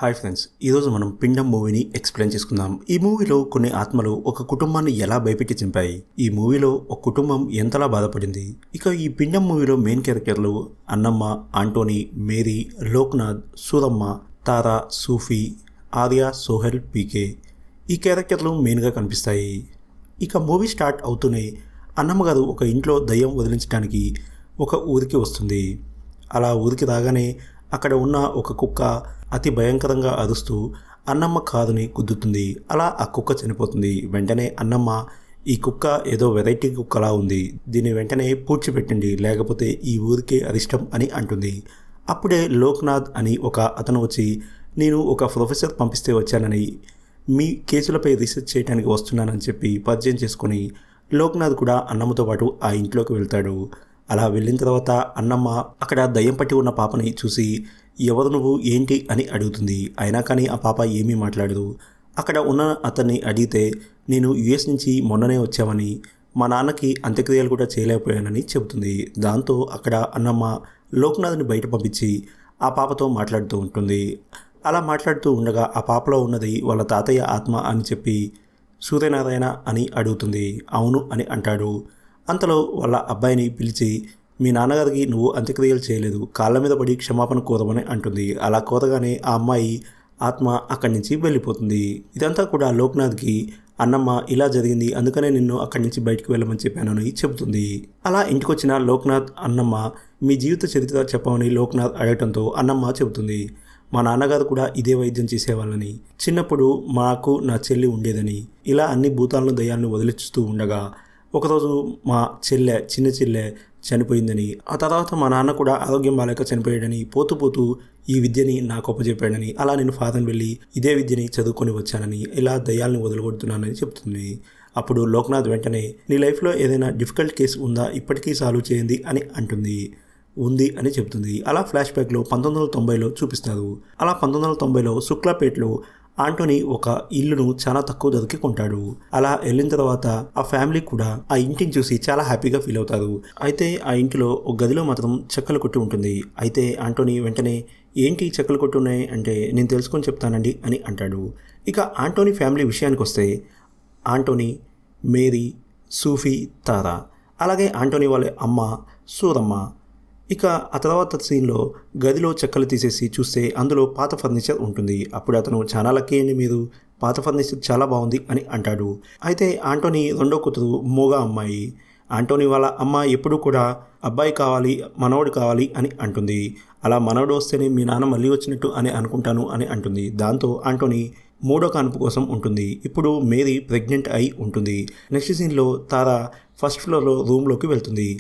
Hi friends, ఈరోజు మనం పిండం మూవీని ఎక్స్ప్లెయిన్ చేసుకుందాం. ఈ మూవీలో కొన్ని ఆత్మలు ఒక కుటుంబాన్ని ఎలా భయపెట్టి చంపాయి, ఈ మూవీలో ఒక కుటుంబం ఎంతలా బాధపడింది. ఇక ఈ పిండం మూవీలో మెయిన్ క్యారెక్టర్లు అన్నమ్మ, ఆంటోనీ, మేరీ, లోక్నాథ్, సూరమ్మ, తారా, సూఫీ, ఆర్య, సోహెల్, పీకే ఈ క్యారెక్టర్లు మెయిన్గా కనిపిస్తాయి. ఇక మూవీ స్టార్ట్ అవుతూనే అన్నమ్మ గారు ఒక ఇంట్లో దయ్యం వదిలించడానికి ఒక ఊరికి వస్తుంది. అలా ఊరికి రాగానే అక్కడ ఉన్న ఒక కుక్క అతి భయంకరంగా అరుస్తూ అన్నమ్మ కారుని గుద్దుతుంది. అలా ఆ కుక్క చనిపోతుంది. వెంటనే అన్నమ్మ, ఈ కుక్క ఏదో వెరైటీ కుక్కలా ఉంది, దీన్ని వెంటనే పూడ్చిపెట్టండి, లేకపోతే ఈ ఊరికే అరిష్టం అని అంటుంది. అప్పుడే లోక్నాథ్ అని ఒక అతను వచ్చి, నేను ఒక ప్రొఫెసర్ పంపిస్తే వచ్చానని, మీ కేసులపై రీసెర్చ్ చేయడానికి వస్తున్నానని చెప్పి పరిచయం చేసుకొని లోక్నాథ్ కూడా అన్నమ్మతో పాటు ఆ ఇంట్లోకి వెళ్తాడు. అలా వెళ్ళిన తర్వాత అన్నమ్మ అక్కడ దయ్యం పట్టి ఉన్న పాపని చూసి, ఎవరు నువ్వు, ఏంటి అని అడుగుతుంది. అయినా కానీ ఆ పాప ఏమీ మాట్లాడదు. అక్కడ ఉన్న అతన్ని అడిగితే, నేను యుఎస్ నుంచి మొన్ననే వచ్చామని, మా నాన్నకి అంత్యక్రియలు కూడా చేయలేకపోయానని చెబుతుంది. దాంతో అక్కడ అన్నమ్మ లోక్నాథ్ని బయట పంపించి ఆ పాపతో మాట్లాడుతూ ఉంటుంది. అలా మాట్లాడుతూ ఉండగా ఆ పాపలో ఉన్నది వాళ్ళ తాతయ్య ఆత్మ అని చెప్పి సూర్యనారాయణ అని అడుగుతుంది. అవును అని అంటాడు. అంతలో వాళ్ళ అబ్బాయిని పిలిచి, మీ నాన్నగారికి నువ్వు అంత్యక్రియలు చేయలేదు, కాళ్ళ మీద పడి క్షమాపణ కోరమని అంటుంది. అలా కోరగానే ఆ అమ్మాయి ఆత్మ అక్కడి నుంచి వెళ్ళిపోతుంది. ఇదంతా కూడా లోక్నాథ్కి, అన్నమ్మ ఇలా జరిగింది, అందుకనే నిన్ను అక్కడి నుంచి బయటకు వెళ్ళమని చెప్పానని చెబుతుంది. అలా ఇంటికొచ్చిన లోక్నాథ్, అన్నమ్మ మీ జీవిత చరిత్ర చెప్పమని లోక్నాథ్ అడగటంతో అన్నమ్మ చెబుతుంది, మా నాన్నగారు కూడా ఇదే వైద్యం చేసేవాళ్ళని, చిన్నప్పుడు మాకు నా చెల్లి ఉండేదని, ఇలా అన్ని భూతాలను దయ్యాలను వదిలిస్తూ ఉండగా ఒకరోజు మా చిన్న చెల్లె చనిపోయిందని, ఆ తర్వాత మా నాన్న కూడా ఆరోగ్యం బాలేక చనిపోయాడని, పోతూ పోతూ ఈ విద్యని నాకు అప్పచెప్పాడని, అలా నేను ఫారెన్ వెళ్ళి ఇదే విద్యని చదువుకొని వచ్చానని, ఇలా దయ్యాలను వదిలికొడుతున్నానని చెప్తుంది. అప్పుడు లోక్నాథ్ వెంటనే, నీ లైఫ్లో ఏదైనా డిఫికల్ట్ కేసు ఉందా, ఇప్పటికీ సాల్వ్ చేయండి అని అంటుంది. ఉంది అని చెప్తుంది. అలా ఫ్లాష్ బ్యాక్లో 1990లో చూపిస్తారు. అలా 1990లో శుక్లాపేటలో ఆంటోనీ ఒక ఇల్లును చాలా తక్కువ ధరకి కొంటాడు. అలా వెళ్ళిన తర్వాత ఆ ఫ్యామిలీ కూడా ఆ ఇంటిని చూసి చాలా హ్యాపీగా ఫీల్ అవుతారు. అయితే ఆ ఇంటిలో ఒక గదిలో మాత్రం చెక్కలు కొట్టి ఉంటుంది. అయితే ఆంటోనీ వెంటనే, ఏంటి చెక్కలు కొట్టి ఉన్నాయి అంటే, నేను తెలుసుకొని చెప్తానండి అని అంటాడు. ఇక ఆంటోనీ ఫ్యామిలీ విషయానికి వస్తే, ఆంటోనీ, మేరీ, సూఫీ, తారా, అలాగే ఆంటోనీ వాళ్ళ అమ్మ సూరమ్మ. ఇక ఆ తర్వాత సీన్లో గదిలో చెక్కలు తీసేసి చూస్తే అందులో పాత ఫర్నిచర్ ఉంటుంది. అప్పుడు అతను, చాలా లక్కీ అండి మీరు, పాత ఫర్నిచర్ చాలా బాగుంది అని అంటాడు. అయితే ఆంటోనీ రెండో కూతురు మూగ అమ్మాయి. ఆంటోనీ వాళ్ళ అమ్మ ఎప్పుడూ కూడా అబ్బాయి కావాలి, మనవడు కావాలి అని అంటుంది. అలా మనవడు వస్తేనే మీ నాన్న మళ్ళీ వచ్చినట్టు అని అనుకుంటాను అని అంటుంది. దాంతో ఆంటోనీ మూడో కాన్పు కోసం ఉంటుంది. ఇప్పుడు మేరీ ప్రెగ్నెంట్ అయి ఉంటుంది. నెక్స్ట్ సీన్లో తారా ఫస్ట్ ఫ్లోర్లో రూమ్లోకి వెళ్తుంది.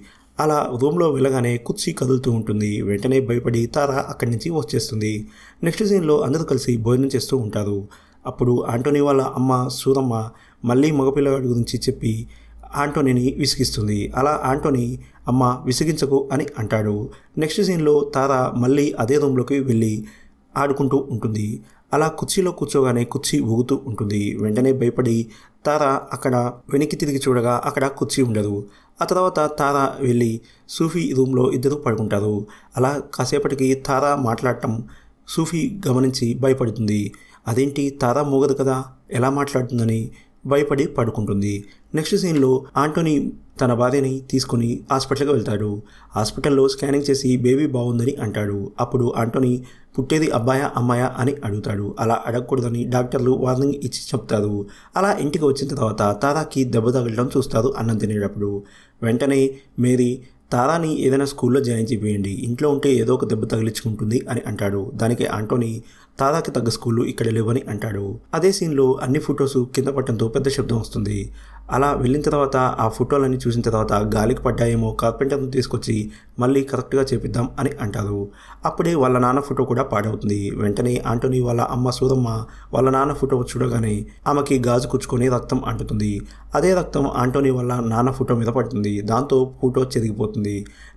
అలా రూమ్లో వెళ్ళగానే కుర్చీ కదులుతూ ఉంటుంది. వెంటనే భయపడి తారా అక్కడి నుంచి వచ్చేస్తుంది. నెక్స్ట్ సీన్లో అందరూ కలిసి భోజనం చేస్తూ ఉంటారు. అప్పుడు ఆంటోనీ వాళ్ళ అమ్మ సూరమ్మ మళ్ళీ మగపిల్లగాడి గురించి చెప్పి ఆంటోనీని విసిగిస్తుంది. అలా ఆంటోనీ, అమ్మ విసిగించకు అని అంటాడు. నెక్స్ట్ సీన్లో తారా మళ్ళీ అదే రూమ్లోకి వెళ్ళి ఆడుకుంటూ ఉంటుంది. అలా కుర్చీలో కూర్చోగానే కుర్చీ ఊగుతూ ఉంటుంది. వెంటనే భయపడి తారా అక్కడ వెనక్కి తిరిగి చూడగా అక్కడ కుర్చీ ఉండదు. ఆ తర్వాత తారా వెళ్ళి సూఫీ రూమ్లో ఇద్దరు పడుకుంటారు. అలా కాసేపటికి తారా మాట్లాడటం సూఫీ గమనించి భయపడుతుంది. అదేంటి, తారా మూగదు కదా, ఎలా మాట్లాడుతుందని భయపడి పడుకుంటుంది. నెక్స్ట్ సీన్లో ఆంటోనీ తన భార్యని తీసుకుని హాస్పిటల్కి వెళ్తాడు. హాస్పిటల్లో స్కానింగ్ చేసి బేబీ బాగుందని అంటాడు. అప్పుడు ఆంటోనీ, పుట్టేది అబ్బాయా అమ్మాయా అని అడుగుతాడు. అలా అడగకూడదని డాక్టర్లు వార్నింగ్ ఇచ్చి చెప్తారు. అలా ఇంటికి వచ్చిన తర్వాత తారాకి దెబ్బ తగలడం చూస్తారు అన్నం తినేటప్పుడు. వెంటనే మేరీ, తారాని ఏదైనా స్కూల్లో జాయిన్ చేయండి, ఇంట్లో ఉంటే ఏదో ఒక దెబ్బ తగిలించుకుంటుంది అని అంటాడు. దానికి ఆంటోనీ, తారాకి తగ్గ స్కూళ్ళు ఇక్కడ లేవని అంటాడు. అదే సీన్లో అన్ని ఫొటోస్ కింద పట్టడంతో పెద్ద శబ్దం వస్తుంది. అలా వెళ్ళిన తర్వాత ఆ ఫోటోలన్నీ చూసిన తర్వాత గాలికి పడ్డాయేమో, కార్పెంటర్ని తీసుకొచ్చి మళ్ళీ కరెక్ట్గా చేపిద్దాం అని అంటారు. అప్పుడే వాళ్ళ నాన్న ఫోటో కూడా పాడవుతుంది. వెంటనే ఆంటోనీ వాళ్ళ అమ్మ సూరమ్మ వాళ్ళ నాన్న ఫోటో చూడగానే ఆమెకి గాజు కుచ్చుకొని రక్తం అంటుతుంది. అదే రక్తం ఆంటోనీ వాళ్ళ నాన్న ఫోటో మీద పడుతుంది. దాంతో ఫోటో చెరిగిపోతుంది.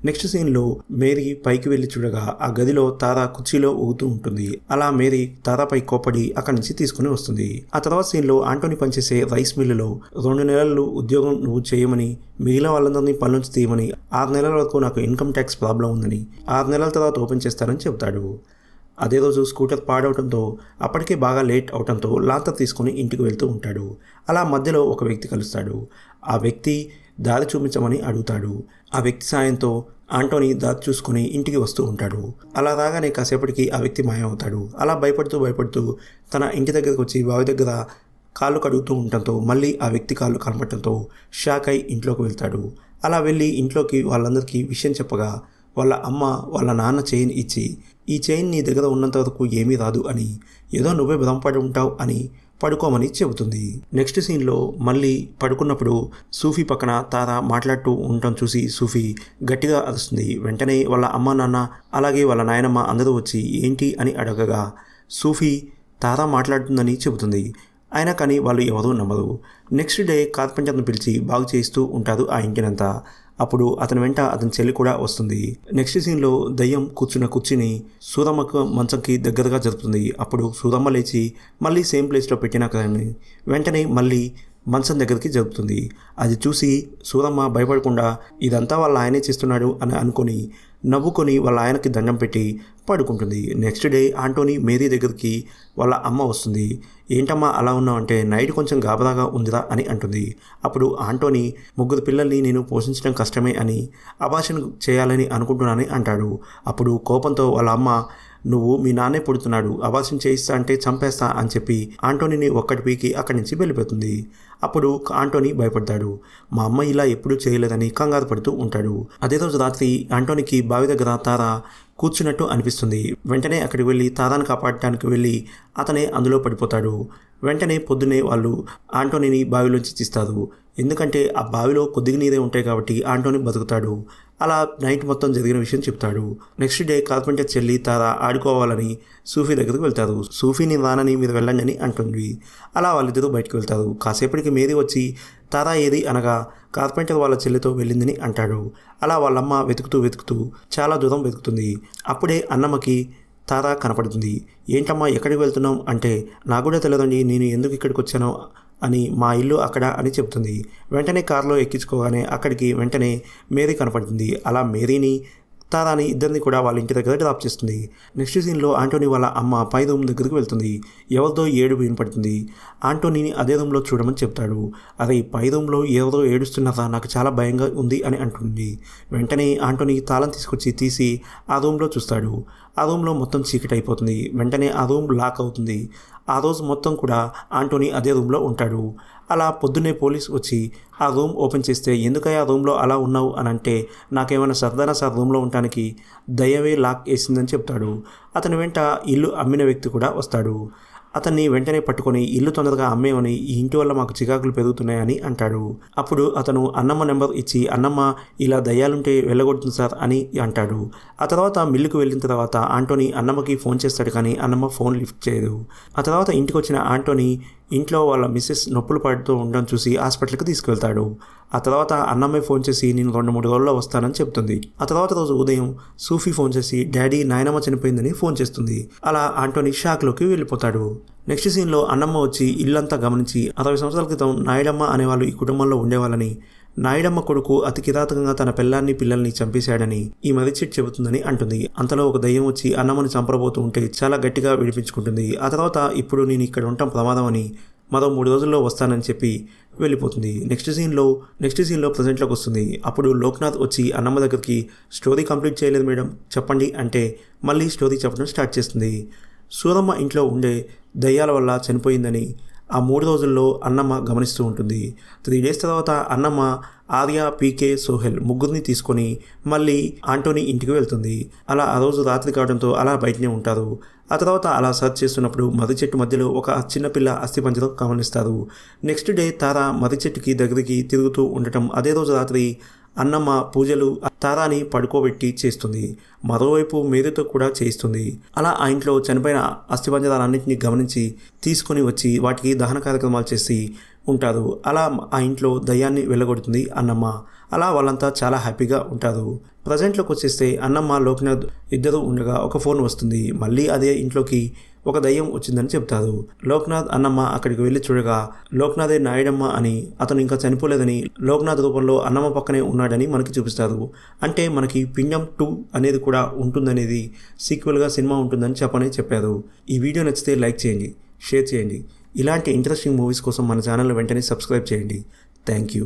నెక్స్ట్ సీన్లో మేరీ పైకి వెళ్ళి చూడగా ఆ గదిలో తారా కుర్చీలో ఊగుతూ ఉంటుంది. అలా మేరీ తారాపై కోపడి అక్కడి నుంచి తీసుకుని వస్తుంది. ఆ తర్వాత సీన్లో ఆంటోనీ పనిచేసే రైస్ మిల్లులో 2 నెలలు ఉద్యోగం నువ్వు చేయమని, మిగిలిన వాళ్ళందరినీ పని నుంచి తీయమని, 6 నెలల వరకు నాకు ఇన్కమ్ ట్యాక్స్ ప్రాబ్లం ఉందని, 6 నెలల తర్వాత ఓపెన్ చేస్తారని చెబుతాడు. అదే రోజు స్కూటర్ పాడవడంతో అప్పటికే బాగా లేట్ అవడంతో లాంతర్ తీసుకుని ఇంటికి వెళ్తూ ఉంటాడు. అలా మధ్యలో ఒక వ్యక్తి కలుస్తాడు. ఆ వ్యక్తి దారి చూపించమని అడుగుతాడు. ఆ వ్యక్తి సాయంతో ఆంటోనీ దారి చూసుకుని ఇంటికి వస్తూ ఉంటాడు. అలా రాగానే కాసేపటికి ఆ వ్యక్తి మాయమవుతాడు. అలా భయపడుతూ తన ఇంటి దగ్గరకు వచ్చి బావి దగ్గర కాళ్ళు కడుగుతూ ఉండటంతో మళ్ళీ ఆ వ్యక్తి కాళ్ళు కనపడటంతో షాక్ అయి ఇంట్లోకి వెళ్తాడు. అలా వెళ్ళి ఇంట్లోకి వాళ్ళందరికీ విషయం చెప్పగా వాళ్ళ అమ్మ వాళ్ళ నాన్న చైన్ ఇచ్చి, ఈ చైన్ నీ దగ్గర ఉన్నంత వరకు ఏమీ రాదు అని, ఏదో నువ్వే భ్రమపడి ఉంటావు అని పడుకోమని చెబుతుంది. నెక్స్ట్ సీన్లో మళ్ళీ పడుకున్నప్పుడు సూఫీ పక్కన తార మాట్లాడుతూ ఉండటం చూసి సూఫీ గట్టిగా అరుస్తుంది. వెంటనే వాళ్ళ అమ్మ నాన్న అలాగే వాళ్ళ నాయనమ్మ అందరూ వచ్చి ఏంటి అని అడగగా సూఫీ తార మాట్లాడుతుందని చెబుతుంది. అయినా కానీ వాళ్ళు ఎవరూ నమ్మరు. నెక్స్ట్ డే కార్పెంటర్ను పిలిచి బాగు చేయిస్తూ ఉంటారు ఆ ఇంటినంతా. అప్పుడు అతని వెంట అతని చెల్లి కూడా వస్తుంది. నెక్స్ట్ సీన్లో దయ్యం కూర్చున్న కుర్చీని సూరమ్మకు మంచంకి దగ్గరగా జరుపుతుంది. అప్పుడు సూరమ్మ లేచి మళ్ళీ సేమ్ ప్లేస్లో పెట్టిన కానీ వెంటనే మళ్ళీ మంచం దగ్గరికి జరుపుతుంది. అది చూసి సూరమ్మ భయపడకుండా ఇదంతా వాళ్ళ ఆయనే చేస్తున్నాడు అని అనుకొని నవ్వుకొని వాళ్ళ ఆయనకి దండం పెట్టి పడుకుంటుంది. నెక్స్ట్ డే ఆంటోనీ మేరీ దగ్గరికి వాళ్ళ అమ్మ వస్తుంది. ఏంటమ్మా అలా ఉన్నావు అంటే నైట్ కొంచెం గాబరాగా ఉందిరా అని అంటుంది. అప్పుడు ఆంటోనీ 3 పిల్లల్ని నేను పోషించడం కష్టమే అని అబార్షన్ చేయాలని అనుకుంటున్నానని అంటాడు. అప్పుడు కోపంతో వాళ్ళ అమ్మ నువ్వు మీ నాన్నే పుడుతున్నాడు, అబార్షన్ చేయిస్తా అంటే చంపేస్తా అని చెప్పి ఆంటోనీని ఒక్కటి పీకి అక్కడి నుంచి వెళ్ళిపోతుంది. అప్పుడు ఆంటోనీ భయపడతాడు. మా అమ్మ ఇలా ఎప్పుడూ చేయలేదని కంగారు పడుతూ ఉంటాడు. అదే రోజు రాత్రి ఆంటోనీకి బావి దగ్గర తార కూర్చున్నట్టు అనిపిస్తుంది. వెంటనే అక్కడికి వెళ్ళి తారాను కాపాడటానికి వెళ్ళి అతనే అందులో పడిపోతాడు. వెంటనే పొద్దున్నే వాళ్ళు ఆంటోనీని బావిలోంచి తీస్తారు. ఎందుకంటే ఆ బావిలో కొద్దిగా నీరే ఉంటాయి కాబట్టి ఆంటోనీ బతుకుతాడు. అలా నైట్ మొత్తం జరిగిన విషయం చెప్తాడు. నెక్స్ట్ డే కార్పెంటర్ చెల్లి తార ఆడుకోవాలని సూఫీ దగ్గరికి వెళ్తారు. సూఫీని రానని మీరు వెళ్ళండి అని అంటుంది. అలా వాళ్ళిద్దరూ బయటకు వెళ్తారు. కాసేపటికి మేరీ వచ్చి తారా ఏది అనగా కార్పెంటర్ వాళ్ళ చెల్లితో వెళ్ళిందని అంటాడు. అలా వాళ్ళమ్మ వెతుకుతూ చాలా దూరం వెతుకుతుంది. అప్పుడే అన్నమ్మకి తారా కనపడుతుంది. ఏంటమ్మా ఎక్కడికి వెళ్తున్నాం అంటే నాకు కూడా తెలియదండి, నేను ఎందుకు ఇక్కడికి వచ్చానో అని, మా ఇల్లు అక్కడ అని చెప్తుంది. వెంటనే కారులో ఎక్కించుకోగానే అక్కడికి వెంటనే మేరీ కనపడుతుంది. అలా మేరీని తారాని ఇద్దరిని కూడా వాళ్ళ ఇంటి దగ్గర డ్రాప్ చేస్తుంది. నెక్స్ట్ సీన్లో ఆంటోనీ వాళ్ళ అమ్మ పై రూమ్ దగ్గరికి వెళ్తుంది. ఎవరిదో ఏడుపు వినపడుతుంది. ఆంటోనీని అదే రూమ్లో చూడమని చెప్తాడు. అదే పై రూమ్లో ఎవరో ఏడుస్తున్నారా, నాకు చాలా భయంగా ఉంది అని అంటుంది. వెంటనే ఆంటోనీ తాళం తీసి ఆ రూమ్లో చూస్తాడు. ఆ రూమ్లో మొత్తం చీకటి అయిపోతుంది. వెంటనే ఆ రూమ్ లాక్ అవుతుంది. ఆ రోజు మొత్తం కూడా ఆంటోనీ అదే రూమ్లో ఉంటాడు. అలా పొద్దున్నే పోలీస్ వచ్చి ఆ రూమ్ ఓపెన్ చేస్తే ఎందుకయ్యా ఆ రూమ్లో అలా ఉన్నావు అని అంటే నాకేమైనా సరదానా సార్ రూమ్లో ఉండటానికి, దయ్యమే లాక్ వేసిందని చెప్తాడు. అతని వెంట ఇల్లు అమ్మిన వ్యక్తి కూడా వస్తాడు. అతన్ని వెంటనే పట్టుకొని ఇల్లు తొందరగా అమ్మేమని, ఈ ఇంటి వల్ల మాకు చికాకులు పెరుగుతున్నాయని అంటాడు. అప్పుడు అతను అన్నమ్మ నెంబర్ ఇచ్చి అన్నమ్మ ఇలా దయ్యాలుంటే వెళ్ళగొడుతుంది సార్ అని అంటాడు. ఆ తర్వాత మిల్లుకు వెళ్ళిన తర్వాత ఆంటోనీ అన్నమ్మకి ఫోన్ చేస్తాడు కానీ అన్నమ్మ ఫోన్ లిఫ్ట్ చేయదు. ఆ తర్వాత ఇంటికి వచ్చిన ఆంటోనీ ఇంట్లో వాళ్ళ మిస్సెస్ నొప్పులు పడుతూ ఉండడం చూసి హాస్పిటల్కి తీసుకెళ్తాడు. ఆ తర్వాత అన్నమ్మే ఫోన్ చేసి నేను 2-3 రోజుల్లో వస్తానని చెప్తుంది. ఆ తర్వాత రోజు ఉదయం సూఫీ ఫోన్ చేసి డాడీ నాయనమ్మ చనిపోయిందని ఫోన్ చేస్తుంది. అలా ఆంటోనీ షాక్లోకి వెళ్ళిపోతాడు. నెక్స్ట్ సీన్లో అన్నమ్మ వచ్చి ఇల్లంతా గమనించి 60 సంవత్సరాల క్రితం నాయుడమ్మ అనేవాళ్ళు ఈ కుటుంబంలో ఉండేవాళ్ళని, నాయుడమ్మ కొడుకు అతి కిరాతకంగా తన పిల్లల్ని చంపేశాడని ఈ మర్రిచెట్టు చెబుతుందని అంటుంది. అంతలో ఒక దయ్యం వచ్చి అన్నమ్మని చంపబోతూ ఉంటే చాలా గట్టిగా విడిపించుకుంటుంది. ఆ తర్వాత ఇప్పుడు నేను ఇక్కడ ఉండటం ప్రమాదం అని, మరో 3 రోజుల్లో వస్తానని చెప్పి వెళ్ళిపోతుంది. నెక్స్ట్ సీన్లో ప్రజెంట్లోకి వస్తుంది. అప్పుడు లోక్నాథ్ వచ్చి అన్నమ్మ దగ్గరికి స్టోరీ కంప్లీట్ చేయలేదు మేడం చెప్పండి అంటే మళ్ళీ స్టోరీ చెప్పడం స్టార్ట్ చేస్తుంది. సూరమ్మ ఇంట్లో ఉండే దయ్యాల వల్ల చనిపోయిందని ఆ 3 రోజుల్లో అన్నమ్మ గమనిస్తూ ఉంటుంది. 3 డేస్ తర్వాత అన్నమ్మ ఆర్య, పీకే, సోహెల్ ముగ్గురిని తీసుకొని మళ్ళీ ఆంటోనీ ఇంటికి వెళ్తుంది. అలా ఆ రోజు రాత్రి కావడంతో అలా బయటనే ఉంటారు. ఆ తర్వాత అలా సర్చ్ చేస్తున్నప్పుడు మర్రి చెట్టు మధ్యలో ఒక చిన్నపిల్ల అస్థిపంజరం గమనిస్తారు. నెక్స్ట్ డే తార మర్రి చెట్టుకి దగ్గరికి తిరుగుతూ ఉండటం, అదే రోజు రాత్రి అన్నమ్మ పూజలు తారాని పడుకోబెట్టి చేస్తుంది. మరోవైపు మేరీతో కూడా చేయిస్తుంది. అలా ఆ ఇంట్లో చనిపోయిన అస్థిపంజరాలన్నింటినీ గమనించి తీసుకొని వచ్చి వాటికి దహన కార్యక్రమాలు చేసి ఉంటారు. అలా ఆ ఇంట్లో దయ్యాన్ని వెళ్ళగొడుతుంది అన్నమ్మ. అలా వాళ్ళంతా చాలా హ్యాపీగా ఉంటారు. ప్రజెంట్లోకి వచ్చేస్తే అన్నమ్మ, లోక్నాథ్ ఇద్దరు ఉండగా ఒక ఫోన్ వస్తుంది. మళ్ళీ అదే ఇంట్లోకి ఒక దయ్యం వచ్చిందని చెప్తారు. లోక్నాథ్ అన్నమ్మ అక్కడికి వెళ్ళి చూడగా లోక్నాథే నాయుడమ్మ అని, అతను ఇంకా చనిపోలేదని, లోక్నాథ్ రూపంలో అన్నమ్మ పక్కనే ఉన్నాడని మనకి చూపిస్తారు. అంటే మనకి పిండం 2 అనేది కూడా ఉంటుందనేది, సీక్వెల్గా సినిమా ఉంటుందని చెప్పారు. ఈ వీడియో నచ్చితే లైక్ చేయండి, షేర్ చేయండి. ఇలాంటి ఇంట్రెస్టింగ్ మూవీస్ కోసం మన ఛానల్ వెంటనే సబ్స్క్రైబ్ చేయండి. Thank you.